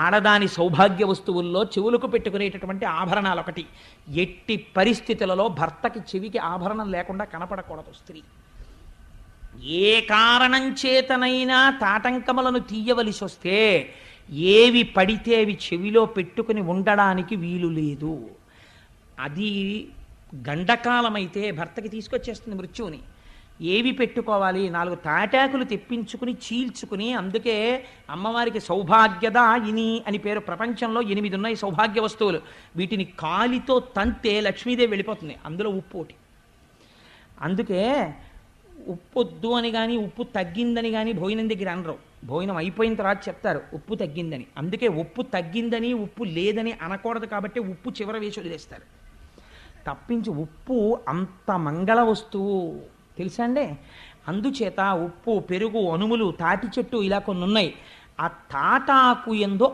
ఆడదాని సౌభాగ్య వస్తువుల్లో చెవులకు పెట్టుకునేటటువంటి ఆభరణాలు ఒకటి. ఎట్టి పరిస్థితులలో భర్తకి చెవికి ఆభరణం లేకుండా కనపడకూడదు స్త్రీ. ఏ కారణం చేతనైనా తాటంకములను తీయవలసి వస్తే ఏవి పడితే అవి చెవిలో పెట్టుకుని ఉండడానికి వీలు లేదు. అది గండకాలమైతే భర్తకి తీసుకొచ్చేస్తుంది మృత్యువుని. ఏవి పెట్టుకోవాలి? 4 తాటాకులు తెప్పించుకుని చీల్చుకుని, అందుకే అమ్మవారికి సౌభాగ్యదాయిని అని పేరు. ప్రపంచంలో 8 ఉన్నాయి సౌభాగ్య వస్తువులు. వీటిని కాలితో తంతే లక్ష్మీదేవి వెళ్ళిపోతుంది. అందులో ఉప్పు ఒకటి. అందుకే ఉప్పొద్దు అని కానీ ఉప్పు తగ్గిందని కానీ భోజనం దగ్గర అనరు. భోజనం అయిపోయిన తర్వాత చెప్తారు ఉప్పు తగ్గిందని. అందుకే ఉప్పు తగ్గిందని ఉప్పు లేదని అనకూడదు కాబట్టి ఉప్పు చివర వేసి వదిలేస్తారు తప్పించి. ఉప్పు అంత మంగళ వస్తువు తెలుసా అండి. అందుచేత ఉప్పు, పెరుగు, అనుములు, తాటి చెట్టు ఇలా కొన్ని ఉన్నాయి. ఆ తాటాకు ఎందు